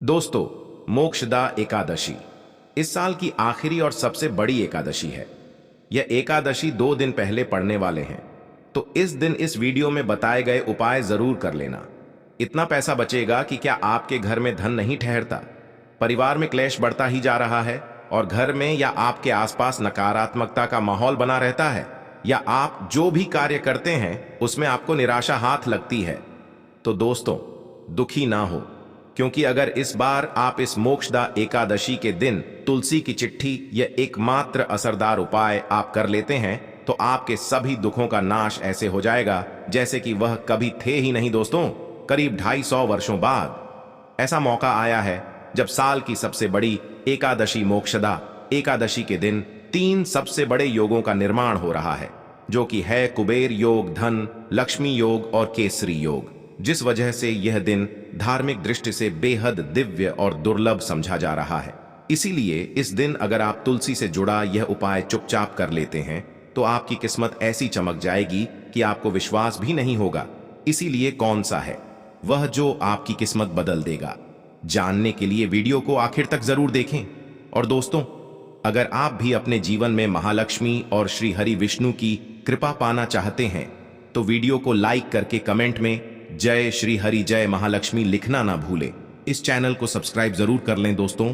दोस्तों, मोक्षदा एकादशी इस साल की आखिरी और सबसे बड़ी एकादशी है। यह एकादशी 2 दिन पहले पड़ने वाले हैं, तो इस दिन इस वीडियो में बताए गए उपाय जरूर कर लेना। इतना पैसा बचेगा कि क्या आपके घर में धन नहीं ठहरता, परिवार में क्लेश बढ़ता ही जा रहा है और घर में या आपके आसपास नकारात्मकता का माहौल बना रहता है, या आप जो भी कार्य करते हैं उसमें आपको निराशा हाथ लगती है। तो दोस्तों, दुखी ना हो, क्योंकि अगर इस बार आप इस मोक्षदा एकादशी के दिन तुलसी की चिट्ठी यह एकमात्र असरदार उपाय आप कर लेते हैं, तो आपके सभी दुखों का नाश ऐसे हो जाएगा जैसे कि वह कभी थे ही नहीं। दोस्तों, करीब 250 वर्षों बाद ऐसा मौका आया है जब साल की सबसे बड़ी एकादशी मोक्षदा एकादशी के दिन 3 सबसे बड़े योगों का निर्माण हो रहा है, जो कि है कुबेर योग, धन लक्ष्मी योग और केसरी योग, जिस वजह से यह दिन धार्मिक दृष्टि से बेहद दिव्य और दुर्लभ समझा जा रहा है। इसीलिए इस दिन अगर आप तुलसी से जुड़ा यह उपाय चुपचाप कर लेते हैं तो आपकी किस्मत ऐसी चमक जाएगी कि आपको विश्वास भी नहीं होगा। इसीलिए कौन सा है वह जो आपकी किस्मत बदल देगा, जानने के लिए वीडियो को आखिर तक जरूर देखें। और दोस्तों, अगर आप भी अपने जीवन में महालक्ष्मी और श्री हरि विष्णु की कृपा पाना चाहते हैं तो वीडियो को लाइक करके कमेंट में जय श्री हरि जय महालक्ष्मी लिखना ना भूलें। इस चैनल को सब्सक्राइब जरूर कर लें। दोस्तों,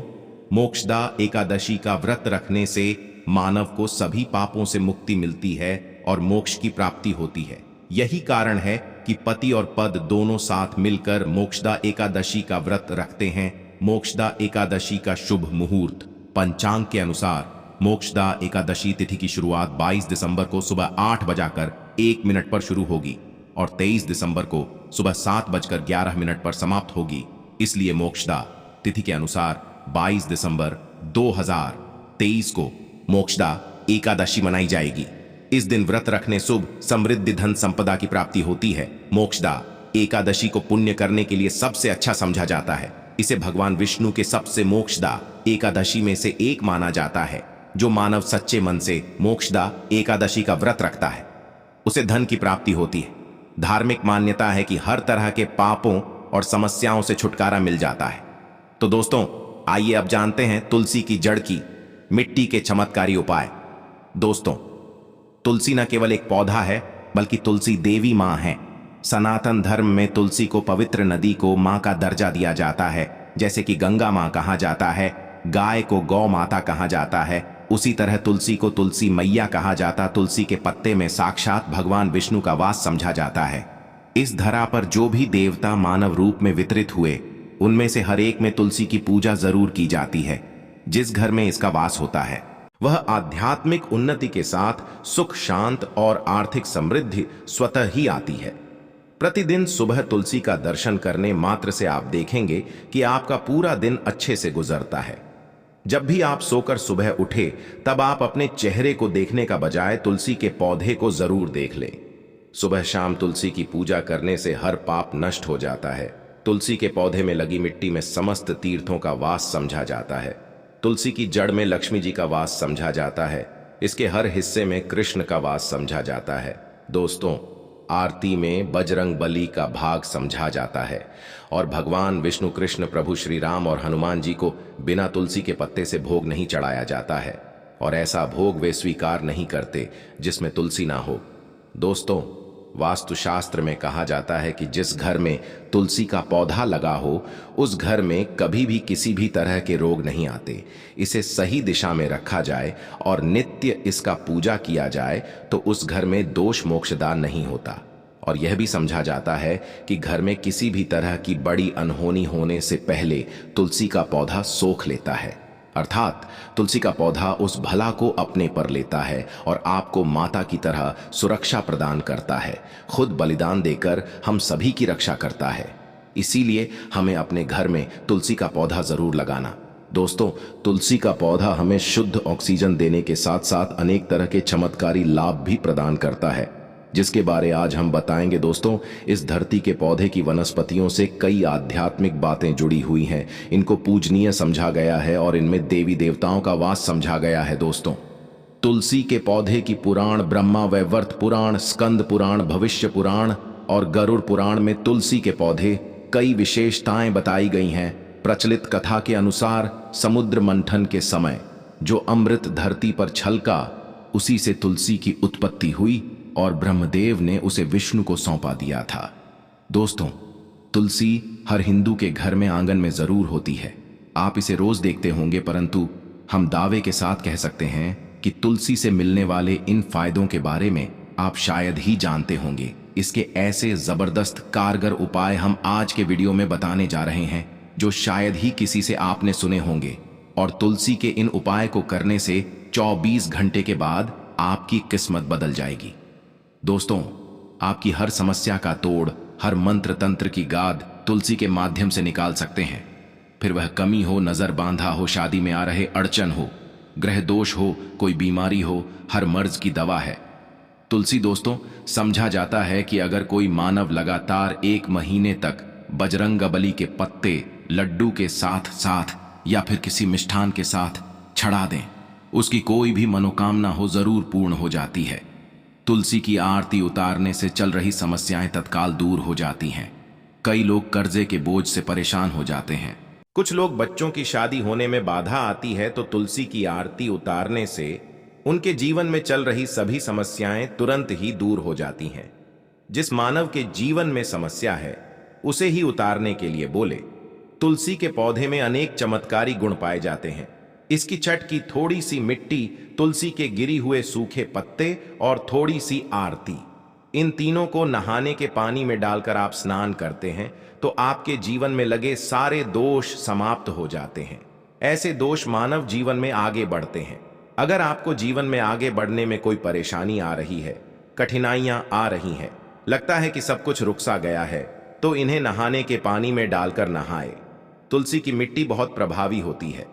मोक्षदा एकादशी का व्रत रखने से मानव को सभी पापों से मुक्ति मिलती है और मोक्ष की प्राप्ति होती है। यही कारण है कि पति और पद दोनों साथ मिलकर मोक्षदा एकादशी का व्रत रखते हैं। मोक्षदा एकादशी का शुभ मुहूर्त पंचांग के अनुसार मोक्षदा एकादशी तिथि की शुरुआत 22 दिसंबर को सुबह 8:01 पर शुरू होगी और 23 दिसंबर को सुबह 7:11 पर समाप्त होगी। इसलिए मोक्षदा तिथि के अनुसार 22 दिसंबर 2023 को मोक्षदा एकादशी मनाई जाएगी। इस दिन व्रत रखने शुभ समृद्धि धन संपदा की प्राप्ति होती है। मोक्षदा एकादशी को पुण्य करने के लिए सबसे अच्छा समझा जाता है। इसे भगवान विष्णु के सबसे मोक्षदा एकादशी में से एक माना जाता है। जो मानव सच्चे मन से मोक्षदा एकादशी का व्रत रखता है उसे धन की प्राप्ति होती है। धार्मिक मान्यता है कि हर तरह के पापों और समस्याओं से छुटकारा मिल जाता है। तो दोस्तों, आइए अब जानते हैं तुलसी की जड़ की मिट्टी के चमत्कारी उपाय। दोस्तों, तुलसी न केवल एक पौधा है बल्कि तुलसी देवी मां है। सनातन धर्म में तुलसी को पवित्र नदी को मां का दर्जा दिया जाता है। जैसे कि गंगा मां कहा जाता है, गाय को गौ माता कहा जाता है, उसी तरह तुलसी को तुलसी मैया कहा जाता। तुलसी के पत्ते में साक्षात भगवान विष्णु का वास समझा जाता है। इस धरा पर जो भी देवता मानव रूप में वितरित हुए उनमें से हर एक में तुलसी की पूजा जरूर की जाती है। जिस घर में इसका वास होता है वह आध्यात्मिक उन्नति के साथ सुख, शांत और आर्थिक समृद्धि स्वतः ही आती है। प्रतिदिन सुबह तुलसी का दर्शन करने मात्र से आप देखेंगे कि आपका पूरा दिन अच्छे से गुजरता है। जब भी आप सोकर सुबह उठे तब आप अपने चेहरे को देखने का बजाय तुलसी के पौधे को जरूर देख लें। सुबह शाम तुलसी की पूजा करने से हर पाप नष्ट हो जाता है। तुलसी के पौधे में लगी मिट्टी में समस्त तीर्थों का वास समझा जाता है। तुलसी की जड़ में लक्ष्मी जी का वास समझा जाता है। इसके हर हिस्से में कृष्ण का वास समझा जाता है। दोस्तों, आरती में बजरंग बली का भाग समझा जाता है और भगवान विष्णु, कृष्ण, प्रभु श्री राम और हनुमान जी को बिना तुलसी के पत्ते से भोग नहीं चढ़ाया जाता है और ऐसा भोग वे स्वीकार नहीं करते जिसमें तुलसी ना हो। दोस्तों, वास्तुशास्त्र में कहा जाता है कि जिस घर में तुलसी का पौधा लगा हो उस घर में कभी भी किसी भी तरह के रोग नहीं आते। इसे सही दिशा में रखा जाए और नित्य इसका पूजा किया जाए तो उस घर में दोष मोक्षदा नहीं होता। और यह भी समझा जाता है कि घर में किसी भी तरह की बड़ी अनहोनी होने से पहले तुलसी का पौधा सोख लेता है, अर्थात तुलसी का पौधा उस भला को अपने पर लेता है और आपको माता की तरह सुरक्षा प्रदान करता है। खुद बलिदान देकर हम सभी की रक्षा करता है। इसीलिए हमें अपने घर में तुलसी का पौधा जरूर लगाना। दोस्तों, तुलसी का पौधा हमें शुद्ध ऑक्सीजन देने के साथ साथ अनेक तरह के चमत्कारी लाभ भी प्रदान करता है, जिसके बारे आज हम बताएंगे। दोस्तों, इस धरती के पौधे की वनस्पतियों से कई आध्यात्मिक बातें जुड़ी हुई हैं। इनको पूजनीय समझा गया है और इनमें देवी देवताओं का वास समझा गया है। दोस्तों, तुलसी के पौधे की पुराण ब्रह्मा वैवर्त पुराण, स्कंद पुराण, भविष्य पुराण और गरुड़ पुराण में तुलसी के पौधे कई विशेषताएं बताई गई हैं। प्रचलित कथा के अनुसार समुद्र मंथन के समय जो अमृत धरती पर छलका, उसी से तुलसी की उत्पत्ति हुई और ब्रह्मदेव ने उसे विष्णु को सौंपा दिया था। दोस्तों, तुलसी हर हिंदू के घर में आंगन में जरूर होती है। आप इसे रोज देखते होंगे, परंतु हम दावे के साथ कह सकते हैं कि तुलसी से मिलने वाले इन फायदों के बारे में आप शायद ही जानते होंगे। इसके ऐसे जबरदस्त कारगर उपाय हम आज के वीडियो में बताने जा रहे हैं जो शायद ही किसी से आपने सुने होंगे। और तुलसी के इन उपाय को करने से 24 घंटे के बाद आपकी किस्मत बदल जाएगी। दोस्तों, आपकी हर समस्या का तोड़, हर मंत्र तंत्र की गाद तुलसी के माध्यम से निकाल सकते हैं। फिर वह कमी हो, नजर बांधा हो, शादी में आ रहे अड़चन हो, ग्रह दोष हो, कोई बीमारी हो, हर मर्ज की दवा है तुलसी। दोस्तों, समझा जाता है कि अगर कोई मानव लगातार 1 महीने तक बजरंगबली के पत्ते लड्डू के साथ साथ या फिर किसी मिष्ठान के साथ चढ़ा दें, उसकी कोई भी मनोकामना हो जरूर पूर्ण हो जाती है। तुलसी की आरती उतारने से चल रही समस्याएं तत्काल दूर हो जाती हैं। कई लोग कर्जे के बोझ से परेशान हो जाते हैं। कुछ लोग बच्चों की शादी होने में बाधा आती है तो तुलसी की आरती उतारने से उनके जीवन में चल रही सभी समस्याएं तुरंत ही दूर हो जाती हैं। जिस मानव के जीवन में समस्या है उसे ही उतारने के लिए बोले। तुलसी के पौधे में अनेक चमत्कारी गुण पाए जाते हैं। इसकी छट की थोड़ी सी मिट्टी, तुलसी के गिरी हुए सूखे पत्ते और थोड़ी सी आरती, इन तीनों को नहाने के पानी में डालकर आप स्नान करते हैं तो आपके जीवन में लगे सारे दोष समाप्त हो जाते हैं। ऐसे दोष मानव जीवन में आगे बढ़ते हैं। अगर आपको जीवन में आगे बढ़ने में कोई परेशानी आ रही है, कठिनाइयां आ रही हैं, लगता है कि सब कुछ रुक सा गया है, तो इन्हें नहाने के पानी में डालकर नहाए। तुलसी की मिट्टी बहुत प्रभावी होती है।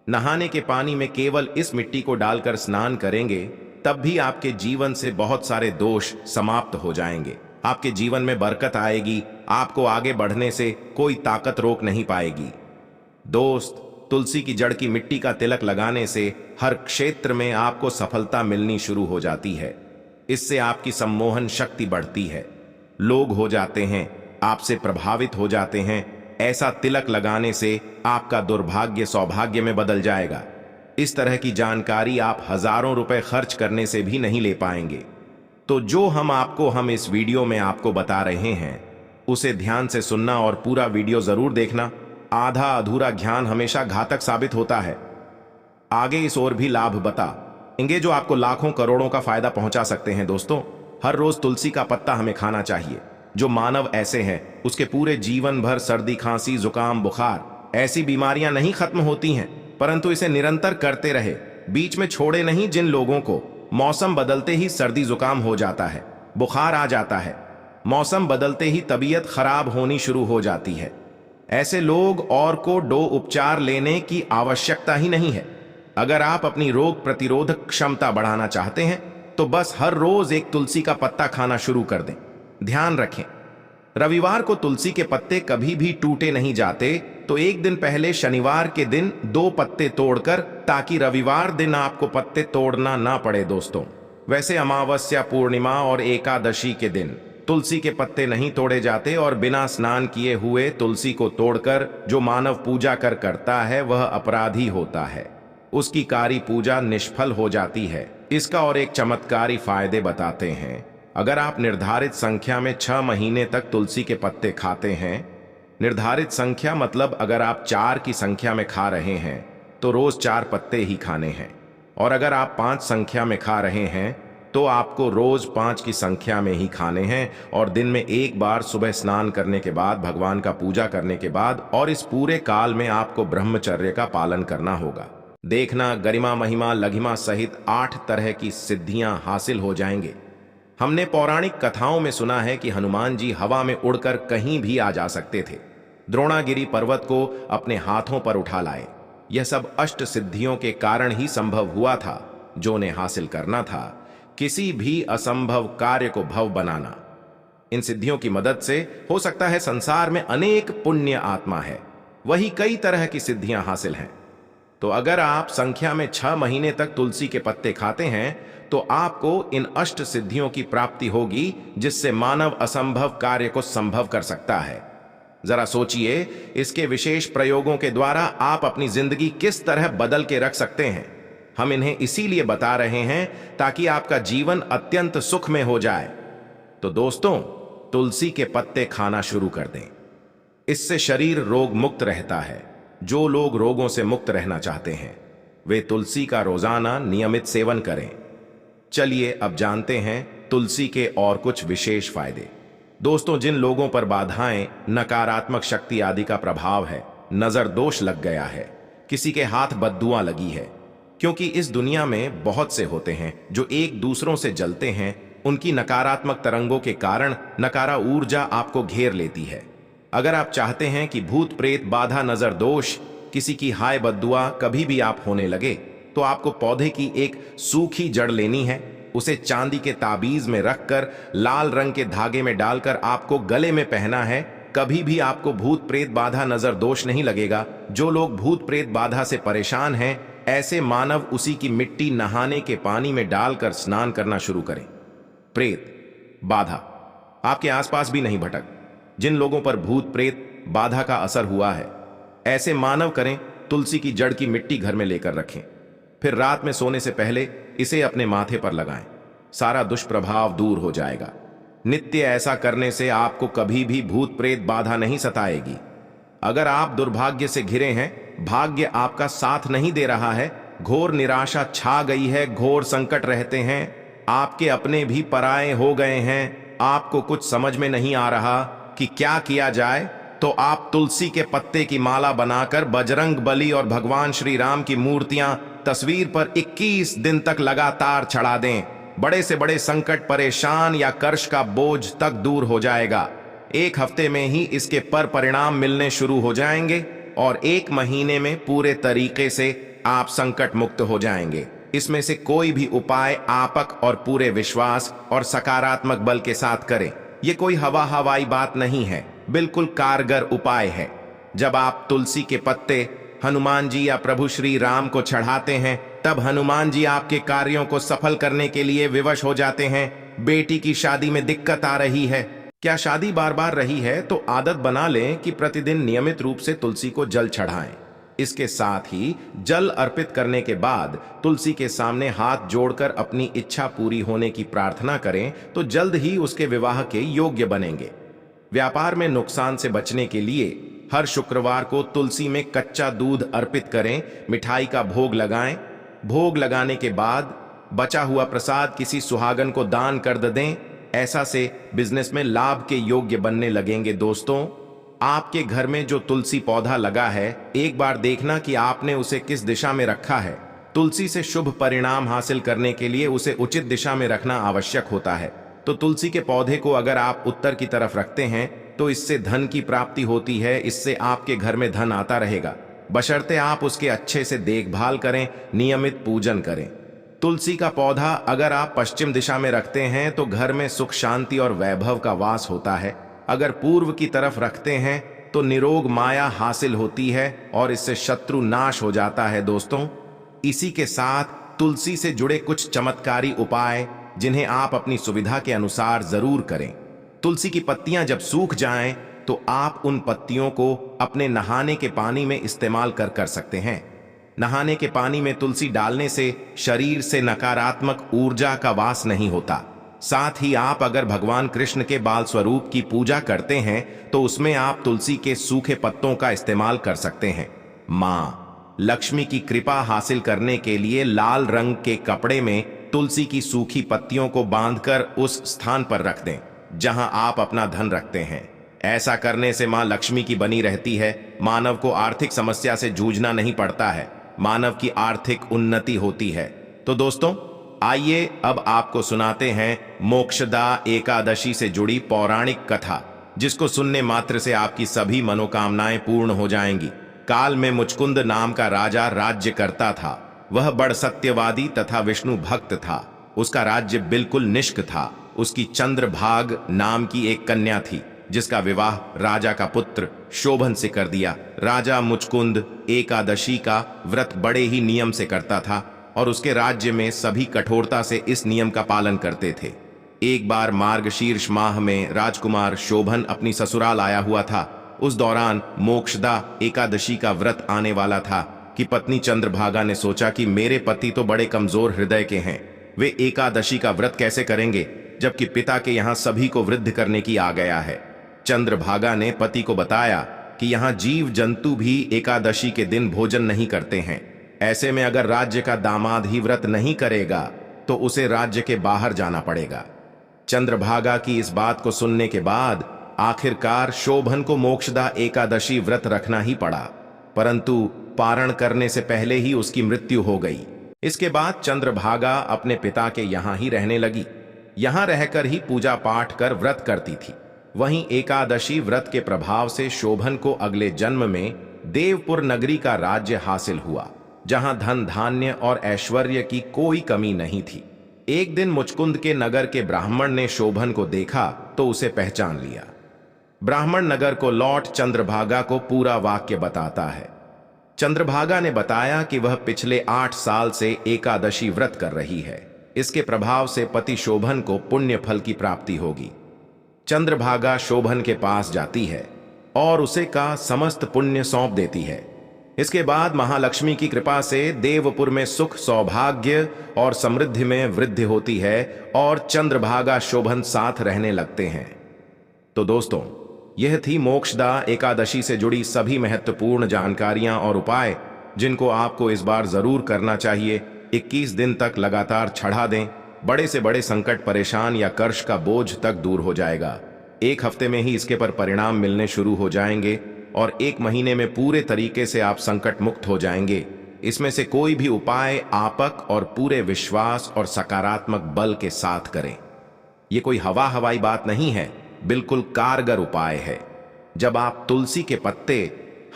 नहाने के पानी में केवल इस मिट्टी को डालकर स्नान करेंगे तब भी आपके जीवन से बहुत सारे दोष समाप्त हो जाएंगे। आपके जीवन में बरकत आएगी। आपको आगे बढ़ने से कोई ताकत रोक नहीं पाएगी। दोस्त, तुलसी की जड़ की मिट्टी का तिलक लगाने से हर क्षेत्र में आपको सफलता मिलनी शुरू हो जाती है। इससे आपकी सम्मोहन शक्ति बढ़ती है। लोग हो जाते हैं, आपसे प्रभावित हो जाते हैं। ऐसा तिलक लगाने से आपका दुर्भाग्य सौभाग्य में बदल जाएगा। इस तरह की जानकारी आप हजारों रुपए खर्च करने से भी नहीं ले पाएंगे। तो जो हम इस वीडियो में आपको बता रहे हैं उसे ध्यान से सुनना और पूरा वीडियो जरूर देखना। आधा अधूरा ज्ञान हमेशा घातक साबित होता है। आगे इस और भी लाभ बताएंगे जो आपको लाखों करोड़ों का फायदा पहुंचा सकते हैं। दोस्तों, हर रोज तुलसी का पत्ता हमें खाना चाहिए। जो मानव ऐसे हैं उसके पूरे जीवन भर सर्दी, खांसी, जुकाम, बुखार ऐसी बीमारियां नहीं खत्म होती हैं, परंतु इसे निरंतर करते रहे, बीच में छोड़े नहीं। जिन लोगों को मौसम बदलते ही सर्दी जुकाम हो जाता है, बुखार आ जाता है, मौसम बदलते ही तबीयत खराब होनी शुरू हो जाती है, ऐसे लोग और को उपचार लेने की आवश्यकता ही नहीं है। अगर आप अपनी रोग प्रतिरोधक क्षमता बढ़ाना चाहते हैं तो बस हर रोज एक तुलसी का पत्ता खाना शुरू कर दें। ध्यान रखें, रविवार को तुलसी के पत्ते कभी भी टूटे नहीं जाते, तो एक दिन पहले शनिवार के दिन 2 पत्ते तोड़कर, ताकि रविवार दिन आपको पत्ते तोड़ना ना पड़े। दोस्तों, वैसे अमावस्या, पूर्णिमा और एकादशी के दिन तुलसी के पत्ते नहीं तोड़े जाते और बिना स्नान किए हुए तुलसी को तोड़कर जो मानव पूजा करता है वह अपराधी होता है। उसकी कारी पूजा निष्फल हो जाती है। इसका और एक चमत्कारी फायदे बताते हैं। अगर आप निर्धारित संख्या में 6 महीने तक तुलसी के पत्ते खाते हैं, निर्धारित संख्या मतलब अगर आप 4 की संख्या में खा रहे हैं तो रोज 4 पत्ते ही खाने हैं, और अगर आप 5 संख्या में खा रहे हैं तो आपको रोज 5 की संख्या में ही खाने हैं, और दिन में एक बार सुबह स्नान करने के बाद, भगवान का पूजा करने के बाद, और इस पूरे काल में आपको ब्रह्मचर्य का पालन करना होगा। देखना, गरिमा, महिमा, लघिमा सहित 8 तरह की सिद्धियां हासिल हो जाएंगे। हमने पौराणिक कथाओं में सुना है कि हनुमान जी हवा में उड़कर कहीं भी आ जा सकते थे, द्रोणागिरी पर्वत को अपने हाथों पर उठा लाए। यह सब अष्ट सिद्धियों के कारण ही संभव हुआ था। जो ने हासिल करना था किसी भी असंभव कार्य को भव बनाना। इन सिद्धियों की मदद से हो सकता है संसार में अनेक पुण्य आत्मा है, वही कई तरह की सिद्धियां हासिल हैं। तो अगर आप संख्या में 6 महीने तक तुलसी के पत्ते खाते हैं तो आपको इन अष्ट सिद्धियों की प्राप्ति होगी, जिससे मानव असंभव कार्य को संभव कर सकता है। जरा सोचिए, इसके विशेष प्रयोगों के द्वारा आप अपनी जिंदगी किस तरह बदल के रख सकते हैं। हम इन्हें इसीलिए बता रहे हैं ताकि आपका जीवन अत्यंत सुख में हो जाए। तो दोस्तों, तुलसी के पत्ते खाना शुरू कर दें। इससे शरीर रोग मुक्त रहता है। जो लोग रोगों से मुक्त रहना चाहते हैं वे तुलसी का रोजाना नियमित सेवन करें। चलिए अब जानते हैं तुलसी के और कुछ विशेष फायदे। दोस्तों, जिन लोगों पर बाधाएं, नकारात्मक शक्ति आदि का प्रभाव है, नजर दोष लग गया है, किसी के हाथ बद्दुआ लगी है, क्योंकि इस दुनिया में बहुत से होते हैं जो एक दूसरों से जलते हैं, उनकी नकारात्मक तरंगों के कारण नकारा ऊर्जा आपको घेर लेती है। अगर आप चाहते हैं कि भूत प्रेत बाधा नजर दोष, किसी की हाय बद्दुआ कभी भी आप होने लगे, तो आपको पौधे की एक सूखी जड़ लेनी है। उसे चांदी के ताबीज में रखकर लाल रंग के धागे में डालकर आपको गले में पहना है। कभी भी आपको भूत प्रेत बाधा नजर दोष नहीं लगेगा। जो लोग भूत प्रेत बाधा से परेशान हैं, ऐसे मानव उसी की मिट्टी नहाने के पानी में डालकर स्नान करना शुरू करें। प्रेत बाधा आपके आसपास भी नहीं भटक। जिन लोगों पर भूत प्रेत बाधा का असर हुआ है, ऐसे मानव करें तुलसी की जड़ की मिट्टी घर में लेकर रखें, फिर रात में सोने से पहले इसे अपने माथे पर लगाएं। सारा दुष्प्रभाव दूर हो जाएगा। नित्य ऐसा करने से आपको कभी भी भूत प्रेत बाधा नहीं सताएगी। अगर आप दुर्भाग्य से घिरे हैं, भाग्य आपका साथ नहीं दे रहा है, घोर निराशा छा गई है, घोर संकट रहते हैं, आपके अपने भी पराये हो गए हैं, आपको कुछ समझ में नहीं आ रहा कि क्या किया जाए, तो आप तुलसी के पत्ते की माला बनाकर बजरंग बली और भगवान श्री राम की मूर्तियां तस्वीर पर 21 दिन तक लगातार चढ़ा दें। बड़े से बड़े संकट, परेशान या कर्ष का बोझ तक दूर हो जाएगा। 1 हफ्ते में ही इसके परिणाम मिलने शुरू हो जाएंगे और 1 महीने में पूरे तरीके से आप संकट मुक्त हो जाएंगे। इसमें से कोई भी उपाय आपक और पूरे विश्वास और सकारात्मक बल के साथ करें। यह कोई हवाई बात नहीं है, बिल्कुल कारगर उपाय है। जब आप तुलसी के पत्ते हनुमान जी या प्रभु श्री राम को चढ़ाते हैं, तब हनुमान जी आपके कार्यों को सफल करने के लिए विवश हो जाते हैं। बेटी की शादी में दिक्कत आ रही है, क्या शादी बार बार रही है, तो आदत बना लें कि प्रतिदिन नियमित रूप से तुलसी को जल चढ़ाएं। इसके साथ ही जल अर्पित करने के बाद तुलसी के सामने हाथ जोड़कर अपनी इच्छा पूरी होने की प्रार्थना करें, तो जल्द ही उसके विवाह के योग्य बनेंगे। व्यापार में नुकसान से बचने के लिए हर शुक्रवार को तुलसी में कच्चा दूध अर्पित करें, मिठाई का भोग लगाएं। भोग लगाने के बाद बचा हुआ प्रसाद किसी सुहागन को दान कर दें। ऐसा से बिजनेस में लाभ के योग्य बनने लगेंगे। दोस्तों, आपके घर में जो तुलसी पौधा लगा है, एक बार देखना कि आपने उसे किस दिशा में रखा है। तुलसी से शुभ परिणाम हासिल करने के लिए उसे उचित दिशा में रखना आवश्यक होता है। तो तुलसी के पौधे को अगर आप उत्तर की तरफ रखते हैं, तो इससे धन की प्राप्ति होती है। इससे आपके घर में धन आता रहेगा, बशर्ते आप उसके अच्छे से देखभाल करें, नियमित पूजन करें। तुलसी का पौधा अगर आप पश्चिम दिशा में रखते हैं, तो घर में सुख, शांति और वैभव का वास होता है। अगर पूर्व की तरफ रखते हैं, तो निरोग माया हासिल होती है और इससे शत्रु नाश हो जाता है। दोस्तों, इसी के साथ तुलसी से जुड़े कुछ चमत्कारी उपाय, जिन्हें आप अपनी सुविधा के अनुसार जरूर करें। तुलसी की पत्तियां जब सूख जाएं, तो आप उन पत्तियों को अपने नहाने के पानी में इस्तेमाल कर सकते हैं। नहाने के पानी में तुलसी डालने से शरीर से नकारात्मक ऊर्जा का वास नहीं होता। साथ ही आप अगर भगवान कृष्ण के बाल स्वरूप की पूजा करते हैं, तो उसमें आप तुलसी के सूखे पत्तों का इस्तेमाल कर सकते हैं। मां लक्ष्मी की कृपा हासिल करने के लिए लाल रंग के कपड़े में तुलसी की सूखी पत्तियों को बांधकर उस स्थान पर रख दें जहां आप अपना धन रखते हैं। ऐसा करने से मां लक्ष्मी की बनी रहती है। मानव को आर्थिक समस्या से जूझना नहीं पड़ता है, मानव की आर्थिक उन्नति होती है। तो दोस्तों, आइए अब आपको सुनाते हैं मोक्षदा एकादशी से जुड़ी पौराणिक कथा, जिसको सुनने मात्र से आपकी सभी मनोकामनाएं पूर्ण हो जाएंगी। काल में मुचकुंद नाम का राजा राज्य करता था। वह बड़ सत्यवादी तथा विष्णु भक्त था। उसका राज्य बिल्कुल निष्क था। उसकी चंद्रभाग नाम की एक कन्या थी, जिसका विवाह राजा का पुत्र शोभन से कर दिया। राजा मुचकुंद एकादशी का व्रत बड़े ही नियम से करता था और उसके राज्य में सभी कठोरता से इस नियम का पालन करते थे। एक बार मार्गशीर्ष माह में राजकुमार शोभन अपनी ससुराल आया हुआ था। उस दौरान मोक्षदा एकादशी का व्रत आने वाला था कि पत्नी चंद्रभागा ने सोचा कि मेरे पति तो बड़े कमजोर हृदय के हैं, वे एकादशी का व्रत कैसे करेंगे जबकि पिता के यहाँ सभी को वृद्ध करने की आ गया है। चंद्रभागा ने पति को बताया कि यहाँ जीव जंतु भी एकादशी के दिन भोजन नहीं करते हैं। ऐसे में अगर राज्य का दामाद ही व्रत नहीं करेगा तो उसे राज्य के बाहर जाना पड़ेगा। चंद्रभागा की इस बात को सुनने के बाद आखिरकार शोभन को मोक्षदा एकादशी व्रत रखना ही पड़ा, परंतु पारण करने से पहले ही उसकी मृत्यु हो गई। इसके बाद चंद्रभागा अपने पिता के यहां ही रहने लगी। यहां रहकर ही पूजा पाठ कर व्रत करती थी। वहीं एकादशी व्रत के प्रभाव से शोभन को अगले जन्म में देवपुर नगरी का राज्य हासिल हुआ, जहां धन धान्य और ऐश्वर्य की कोई कमी नहीं थी। एक दिन मुचकुंद के नगर के ब्राह्मण ने शोभन को देखा तो उसे पहचान लिया। ब्राह्मण नगर को लौट चंद्रभागा को पूरा वाक्य बताता है। चंद्रभागा ने बताया कि वह पिछले 8 साल से एकादशी व्रत कर रही है। इसके प्रभाव से पति शोभन को पुण्य फल की प्राप्ति होगी। चंद्रभागा शोभन के पास जाती है और उसे का समस्त पुण्य सौंप देती है। इसके बाद महालक्ष्मी की कृपा से देवपुर में सुख सौभाग्य और समृद्धि में वृद्धि होती है और चंद्रभागा शोभन साथ रहने लगते हैं। तो दोस्तों, यह थी मोक्षदा एकादशी से जुड़ी सभी महत्वपूर्ण जानकारियां और उपाय जिनको आपको इस बार जरूर करना चाहिए। 21 दिन तक लगातार चढ़ा दें, बड़े से बड़े संकट, परेशान या कर्ज का बोझ तक दूर हो जाएगा। 1 हफ्ते में ही इसके पर परिणाम मिलने शुरू हो जाएंगे और 1 महीने में पूरे तरीके से आप संकट मुक्त हो जाएंगे। इसमें से कोई भी उपाय आपक और पूरे विश्वास और सकारात्मक बल के साथ करें। यह कोई हवाई बात नहीं है, बिल्कुल कारगर उपाय है। जब आप तुलसी के पत्ते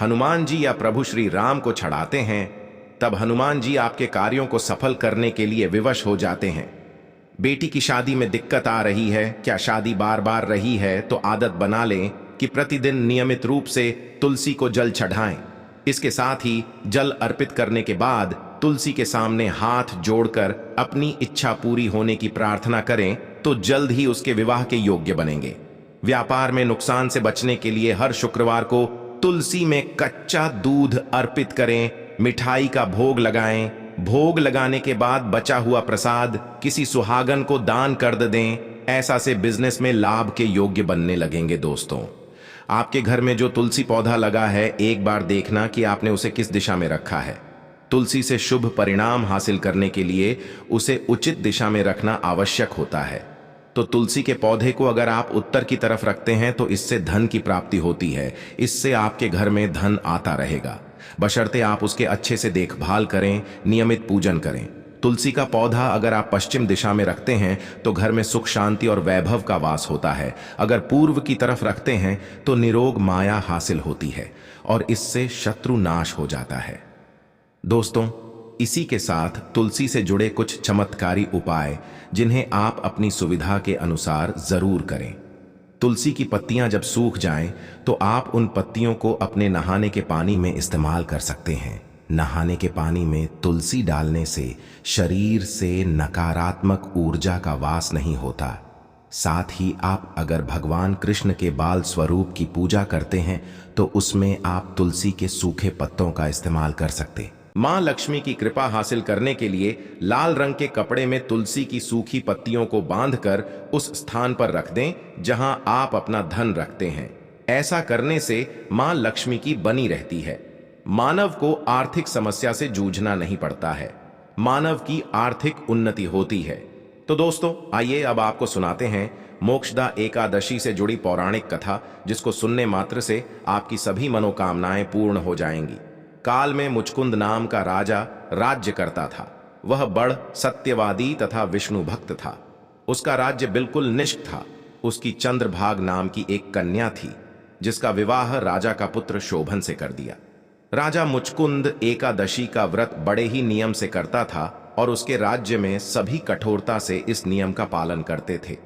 हनुमान जी या प्रभु श्री राम को चढ़ाते हैं, तब हनुमान जी आपके कार्यों को सफल करने के लिए विवश हो जाते हैं। बेटी की शादी में दिक्कत आ रही है, क्या शादी बार बार रही है, तो आदत बना लें कि प्रतिदिन नियमित रूप से तुलसी को जल चढ़ाएं। इसके साथ ही जल अर्पित करने के बाद तुलसी के सामने हाथ जोड़कर अपनी इच्छा पूरी होने की प्रार्थना करें तो जल्द ही उसके विवाह के योग्य बनेंगे। व्यापार में नुकसान से बचने के लिए हर शुक्रवार को तुलसी में कच्चा दूध अर्पित करें, मिठाई का भोग लगाएं। भोग लगाने के बाद बचा हुआ प्रसाद किसी सुहागन को दान कर दें। ऐसा से बिजनेस में लाभ के योग्य बनने लगेंगे। दोस्तों, आपके घर में जो तुलसी पौधा लगा है, एक बार देखना कि आपने उसे किस दिशा में रखा है। तुलसी से शुभ परिणाम हासिल करने के लिए उसे उचित दिशा में रखना आवश्यक होता है। तो तुलसी के पौधे को अगर आप उत्तर की तरफ रखते हैं तो इससे धन की प्राप्ति होती है। इससे आपके घर में धन आता रहेगा, बशर्ते आप उसके अच्छे से देखभाल करें, नियमित पूजन करें। तुलसी का पौधा अगर आप पश्चिम दिशा में रखते हैं तो घर में सुख शांति और वैभव का वास होता है। अगर पूर्व की तरफ रखते हैं तो निरोग माया हासिल होती है और इससे शत्रु नाश हो जाता है। दोस्तों, इसी के साथ तुलसी से जुड़े कुछ चमत्कारी उपाय जिन्हें आप अपनी सुविधा के अनुसार जरूर करें। तुलसी की पत्तियां जब सूख जाएं तो आप उन पत्तियों को अपने नहाने के पानी में इस्तेमाल कर सकते हैं। नहाने के पानी में तुलसी डालने से शरीर से नकारात्मक ऊर्जा का वास नहीं होता। साथ ही आप अगर भगवान कृष्ण के बाल स्वरूप की पूजा करते हैं तो उसमें आप तुलसी के सूखे पत्तों का इस्तेमाल कर सकते। मां लक्ष्मी की कृपा हासिल करने के लिए लाल रंग के कपड़े में तुलसी की सूखी पत्तियों को बांधकर उस स्थान पर रख दें जहां आप अपना धन रखते हैं। ऐसा करने से मां लक्ष्मी की बनी रहती है। मानव को आर्थिक समस्या से जूझना नहीं पड़ता है, मानव की आर्थिक उन्नति होती है। तो दोस्तों, आइए अब आपको सुनाते हैं मोक्षदा एकादशी से जुड़ी पौराणिक कथा, जिसको सुनने मात्र से आपकी सभी मनोकामनाएं पूर्ण हो जाएंगी। काल में मुचकुंद नाम का राजा राज्य करता था। वह बड़ सत्यवादी तथा विष्णु भक्त था। उसका राज्य बिल्कुल निष्क था। उसकी चंद्रभाग नाम की एक कन्या थी जिसका विवाह राजा का पुत्र शोभन से कर दिया। राजा मुचकुंद एकादशी का व्रत बड़े ही नियम से करता था और उसके राज्य में सभी कठोरता से इस नियम का पालन करते थे।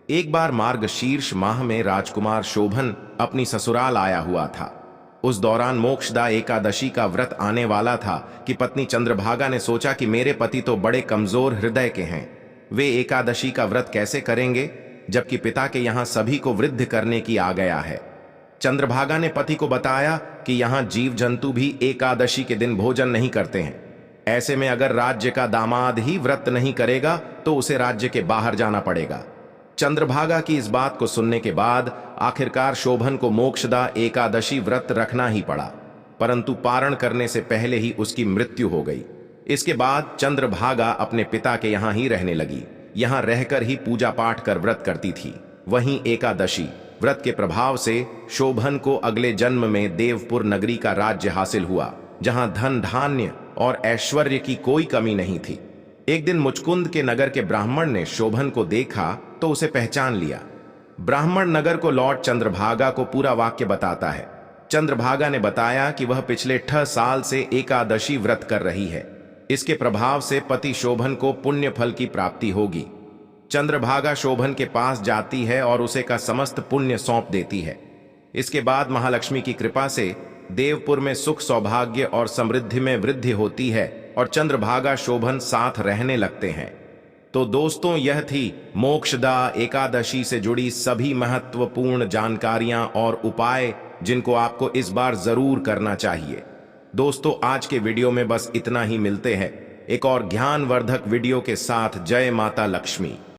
एक बार मार्गशीर्ष माह में राजकुमार शोभन अपनी ससुराल आया हुआ था। उस दौरान मोक्षदा एकादशी का व्रत आने वाला था कि पत्नी चंद्रभागा ने सोचा कि मेरे पति तो बड़े कमजोर हृदय के हैं, वे एकादशी का व्रत कैसे करेंगे जबकि पिता के यहाँ सभी को वृद्ध करने की आ गया है। चंद्रभागा ने पति को बताया कि यहाँ जीव जंतु भी एकादशी के दिन भोजन नहीं करते हैं। ऐसे में अगर राज्य का दामाद ही व्रत नहीं करेगा तो उसे राज्य के बाहर जाना पड़ेगा। चंद्रभागा की इस बात को सुनने के बाद आखिरकार शोभन को मोक्षदा एकादशी व्रत रखना ही पड़ा, परंतु पारण करने से पहले ही उसकी मृत्यु हो गई। इसके बाद चंद्रभागा अपने पिता के यहाँ ही रहने लगी। यहाँ रहकर ही पूजा पाठ कर व्रत करती थी। वहीं एकादशी व्रत के प्रभाव से शोभन को अगले जन्म में देवपुर नगरी का राज्य हासिल हुआ, जहां धन धान्य और ऐश्वर्य की कोई कमी नहीं थी। एक दिन मुचकुंद के नगर के ब्राह्मण ने शोभन को देखा तो उसे पहचान लिया। ब्राह्मण नगर को लौट चंद्रभागा को पूरा वाक्य बताता है। चंद्रभागा ने बताया कि वह पिछले 6 साल से एकादशी व्रत कर रही है। इसके प्रभाव से पति शोभन को पुण्य फल की प्राप्ति होगी। चंद्रभागा शोभन के पास जाती है और उसे का समस्त पुण्य सौंप देती है। इसके बाद महालक्ष्मी की कृपा से देवपुर में सुख सौभाग्य और समृद्धि में वृद्धि होती है और चंद्रभागा शोभन साथ रहने लगते हैं। तो दोस्तों, यह थी मोक्षदा एकादशी से जुड़ी सभी महत्वपूर्ण जानकारियां और उपाय जिनको आपको इस बार जरूर करना चाहिए। दोस्तों, आज के वीडियो में बस इतना ही। मिलते हैं एक और ज्ञानवर्धक वीडियो के साथ। जय माता लक्ष्मी।